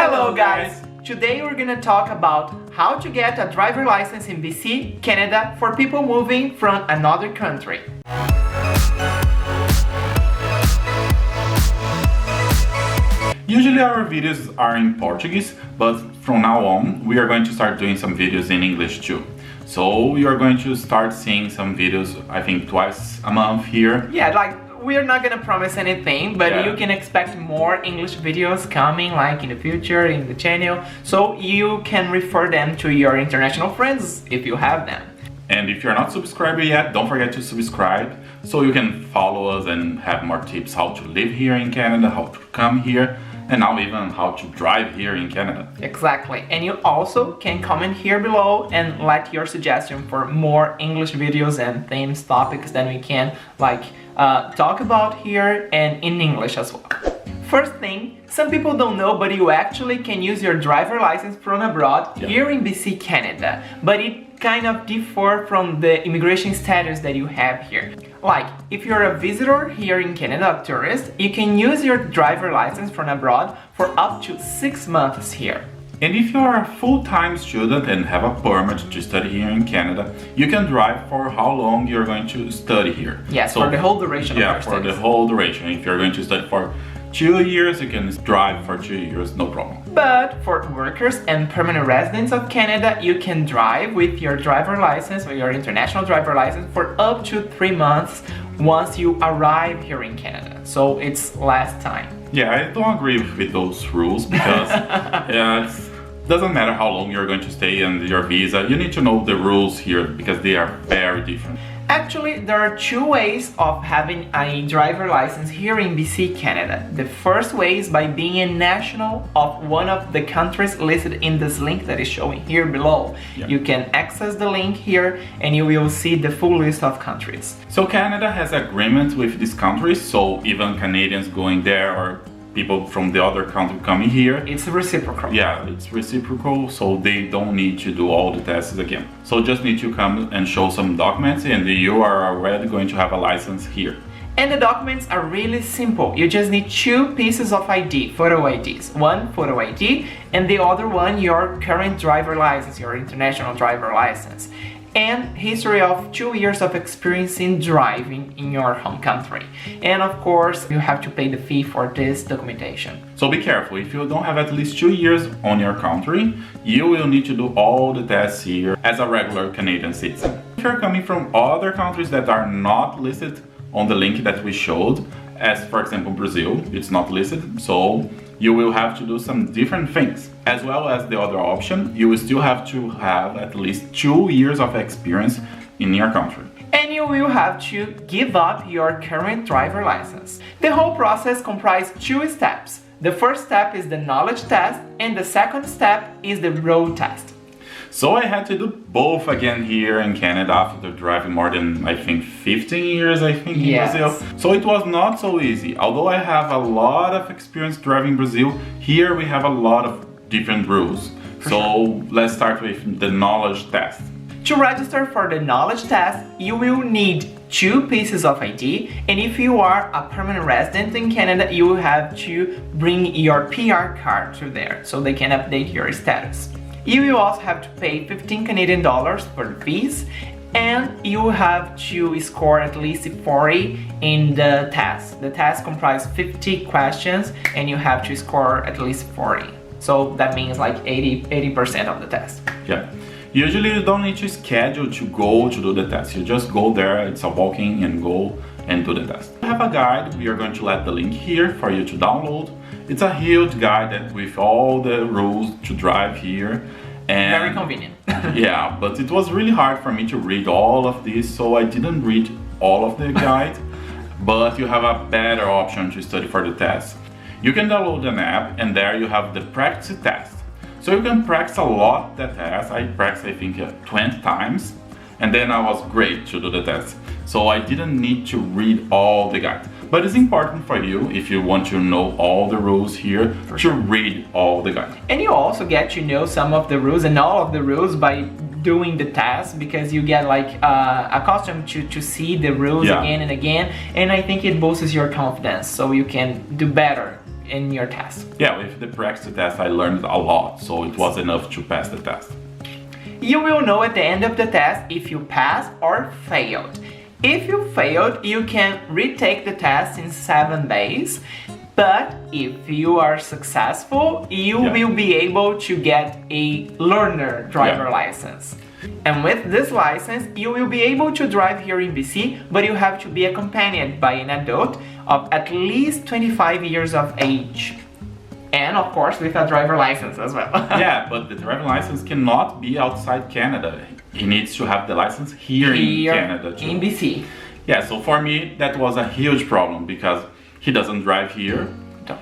Hello guys! Today we're gonna talk about how to get a driver license in BC, Canada for people moving from another country. Usually our videos are in Portuguese, but from now on we are going to start doing some videos in English too. So you are going to start seeing some videos, I think twice a month here. Yeah, we're not gonna promise anything, but you can expect more English videos coming in the future in the channel, so you can refer them to your international friends if you have them. And if you're not subscribed yet, don't forget to subscribe so you can follow us and have more tips how to live here in Canada, how to come here, and now even how to drive here in Canada. Exactly, and you also can comment here below and let your suggestion for more English videos and themes, topics that we can talk about here and in English as well. First thing, some people don't know, but you actually can use your driver license from abroad here in BC, Canada, but it kind of differs from the immigration status that you have here. Like, if you're a visitor here in Canada, a tourist, you can use your driver license from abroad for up to 6 months here. And if you're a full-time student and have a permit to study here in Canada, you can drive for how long you're going to study here. Yes, so, for the whole duration of your studies. Yeah, for the whole duration. If you're going to study for 2 years, you can drive for 2 years, no problem. But for workers and permanent residents of Canada, you can drive with your driver license or your international driver license for up to 3 months once you arrive here in Canada. So it's less time. Yeah, I don't agree with those rules because it doesn't matter how long you're going to stay and your visa. You need to know the rules here because they are very different. Actually, there are 2 ways of having a driver license here in BC, Canada. The first way is by being a national of one of the countries listed in this link that is showing here below. Yeah. You can access the link here and you will see the full list of countries. So Canada has agreements with these countries, so even Canadians going there or people from the other country coming here. It's reciprocal. Yeah, it's reciprocal, so they don't need to do all the tests again. So just need to come and show some documents and you are already going to have a license here. And the documents are really simple. You just need 2 pieces of ID, photo IDs. One photo ID and the other one your current driver license, your international driver license. And history of 2 years of experience in driving in your home country. And of course, you have to pay the fee for this documentation. So be careful, if you don't have at least 2 years on your country, you will need to do all the tests here as a regular Canadian citizen. If you're coming from other countries that are not listed on the link that we showed, as for example Brazil, it's not listed, so you will have to do some different things. As well as the other option, you will still have to have at least 2 years of experience in your country. And you will have to give up your current driver license. The whole process comprises 2 steps. The first step is the knowledge test and the second step is the road test. So I had to do both again here in Canada after driving more than, I think, 15 years, in Brazil. So it was not so easy. Although I have a lot of experience driving Brazil, here we have a lot of different rules. Let's start with the knowledge test. To register for the knowledge test, you will need 2 pieces of ID, and if you are a permanent resident in Canada, you will have to bring your PR card to there so they can update your status. You will also have to pay 15 Canadian dollars for the fees, and you have to score at least 40 in the test. The test comprises 50 questions and you have to score at least 40. So that means 80% of the test. Yeah. Usually you don't need to schedule to go to do the test. You just go there, it's a walk-in and go and do the test. We have a guide, we are going to let the link here for you to download. It's a huge guide with all the rules to drive here. And very convenient. Yeah, but it was really hard for me to read all of this, so I didn't read all of the guide. But you have a better option to study for the test. You can download an app and there you have the practice test. So you can practice a lot the test. I practiced I think 20 times and then I was great to do the test. So I didn't need to read all the guide. But it's important for you, if you want to know all the rules here, to read all the guide. And you also get to know some of the rules and all of the rules by doing the test, because you get accustomed to see the rules again and again, and I think it boosts your confidence so you can do better in your test. Yeah, with the practice test I learned a lot, so it was enough to pass the test. You will know at the end of the test if you passed or failed. If you failed, you can retake the test in 7 days. But if you are successful, you will be able to get a learner driver license. And with this license, you will be able to drive here in BC, but you have to be accompanied by an adult of at least 25 years of age. And of course with a driver license as well. Yeah, but the driver license cannot be outside Canada. He needs to have the license here in Canada too. In BC. Yeah, so for me that was a huge problem because he doesn't drive here.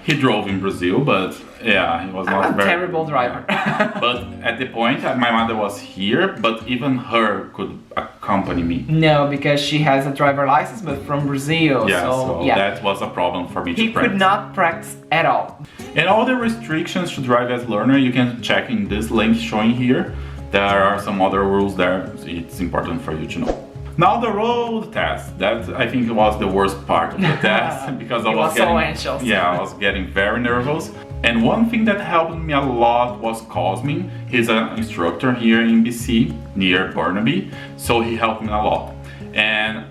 He drove in Brazil, but yeah, he was not a terrible driver. But at the point, my mother was here, but even her could accompany me. No, because she has a driver license, but from Brazil. Yeah, so that was a problem for me to practice. He could not practice at all. And all the restrictions to drive as learner, you can check in this link showing here. There are some other rules there, so it's important for you to know. Now the road test, that I think was the worst part of the test because I was getting, so anxious. Yeah, I was getting very nervous. And one thing that helped me a lot was Cosmin. He's an instructor here in BC, near Burnaby, so he helped me a lot. And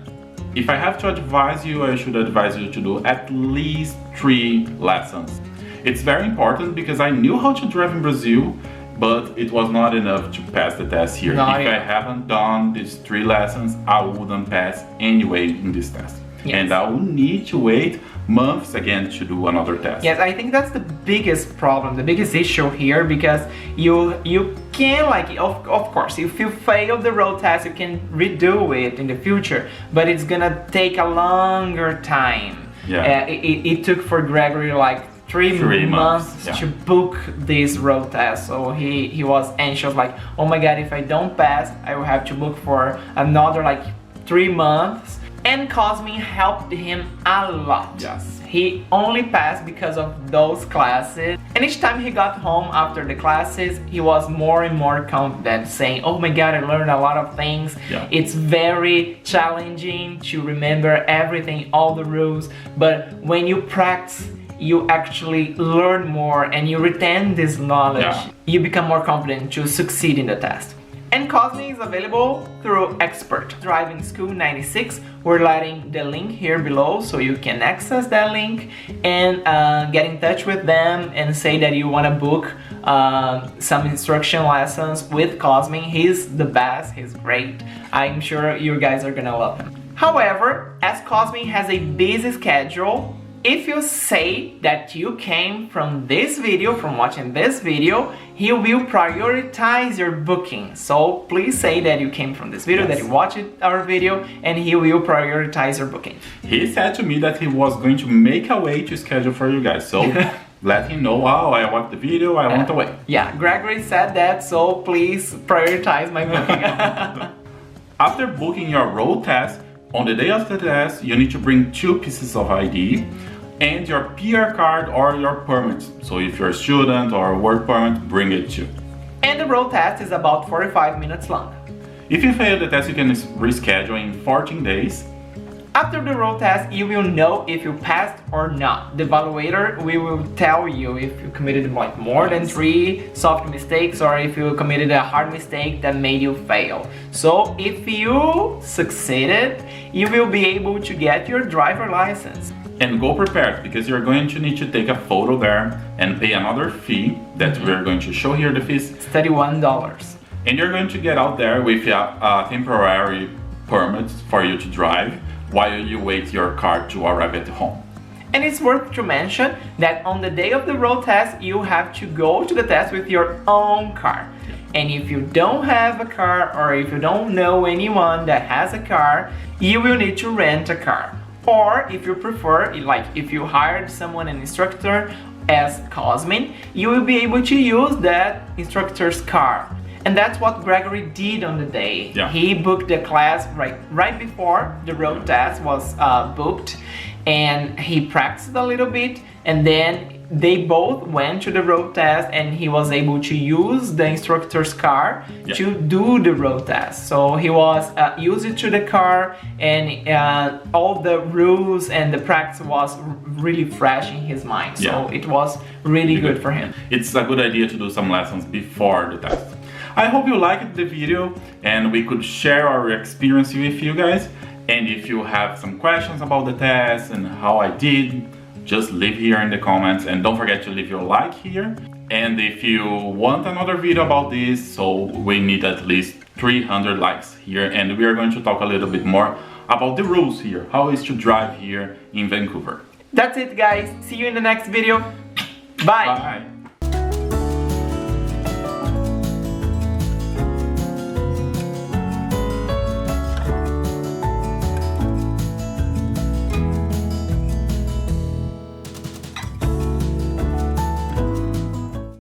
if I have to advise you, I should advise you to do at least 3 lessons. It's very important because I knew how to drive in Brazil, but it was not enough to pass the test here. If I haven't done these 3 lessons, I wouldn't pass anyway in this test. Yes. And I will need to wait months again to do another test. Yes, I think that's the biggest problem, the biggest issue here, because you can, like, of course, if you fail the road test, you can redo it in the future, but it's gonna take a longer time. Yeah. It took for Gregory like 3 months to book this road test, so he was anxious, like, oh my god, if I don't pass I will have to book for another like 3 months. And Cosmin helped him a lot. Yes. He only passed because of those classes, and each time he got home after the classes he was more and more confident, saying, oh my god, I learned a lot of things. It's very challenging to remember everything, all the rules, but when you practice you actually learn more and you retain this knowledge. You become more confident to succeed in the test. And Cosmin is available through Expert Driving School 96. We're letting the link here below so you can access that link and get in touch with them and say that you want to book some instruction lessons with Cosmin. He's the best, he's great. I'm sure you guys are gonna love him. However, as Cosmin has a busy schedule, if you say that you came from this video, from watching this video, he will prioritize your booking. So please say that you came from this video, that you watched our video, and he will prioritize your booking. He said to me that he was going to make a way to schedule for you guys. So let him know, oh, I watched the video, I want a way. Yeah, Gregory said that, so please prioritize my booking. After booking your road test, on the day of the test, you need to bring 2 pieces of ID and your PR card or your permit. So if you're a student or a work permit, bring it too. And the road test is about 45 minutes long. If you fail the test, you can reschedule in 14 days. After the road test, you will know if you passed or not. The evaluator will tell you if you committed like more than 3 soft mistakes or if you committed a hard mistake that made you fail. So if you succeeded, you will be able to get your driver license. And go prepared because you're going to need to take a photo there and pay another fee that we're going to show here. The fees. It's $31. And you're going to get out there with a temporary permit for you to drive while you wait your car to arrive at home. And it's worth to mention that on the day of the road test, you have to go to the test with your own car. And if you don't have a car or if you don't know anyone that has a car, you will need to rent a car. Or if you prefer, like if you hired someone, an instructor as Cosmin, you will be able to use that instructor's car. And that's what Gregory did on the day. He booked the class right before the road test was booked, and he practiced a little bit, and then they both went to the road test, and he was able to use the instructor's car to do the road test. So he was used to the car, and all the rules and the practice was really fresh in his mind. So it was really good for him. It's a good idea to do some lessons before the test. I hope you liked the video and we could share our experience with you guys. And if you have some questions about the test and how I did, just leave here in the comments, and don't forget to leave your like here. And if you want another video about this, so we need at least 300 likes here, and we are going to talk a little bit more about the rules here, how is to drive here in Vancouver. That's it, guys. See you in the next video. Bye. Bye.